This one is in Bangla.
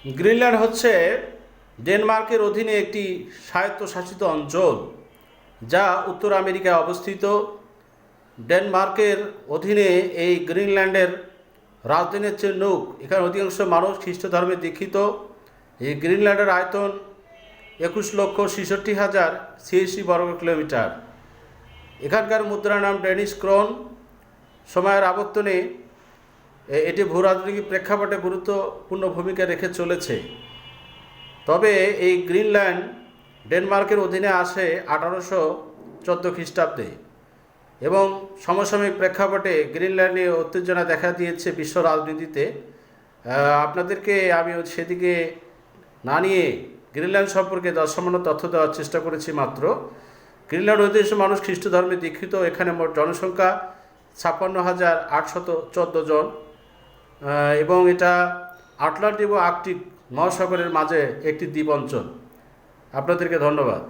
গ্রিনল্যান্ড হচ্ছে ডেনমার্কের অধীনে একটি স্বায়ত্তশাসিত অঞ্চল যা উত্তর আমেরিকায় অবস্থিত। ডেনমার্কের অধীনে এই গ্রিনল্যান্ডের রাজধানী হচ্ছে নুক। এখানে অধিকাংশ মানুষ খ্রিস্ট ধর্মে দীক্ষিত। এই গ্রিনল্যান্ডের আয়তন 21,66,086 বর্গ কিলোমিটার। এখানকার মুদ্রার নাম ডেনিশ ক্রোন। সময়ের আবর্তনে এটি ভূরাজনৈতিক প্রেক্ষাপটে গুরুত্বপূর্ণ ভূমিকা রেখে চলেছে। তবে এই গ্রিনল্যান্ড ডেনমার্কের অধীনে আসে 1814 খ্রিস্টাব্দে এবং সমসাময়িক প্রেক্ষাপটে গ্রিনল্যান্ডে উত্তেজনা দেখা দিয়েছে বিশ্ব রাজনীতিতে। আপনাদেরকে আমি সেদিকে না নিয়ে গ্রিনল্যান্ড সম্পর্কে সামান্য তথ্য দেওয়ার চেষ্টা করেছি মাত্র। গ্রিনল্যান্ড অধিকাংশ মানুষ খ্রিস্ট ধর্মে দীক্ষিত। এখানে মোট জনসংখ্যা 56,814 জন এবং এটা আটলান্টিক ও আর্কটিক মহাসাগরের মাঝে একটি দ্বীপ অঞ্চল। আপনাদেরকে ধন্যবাদ।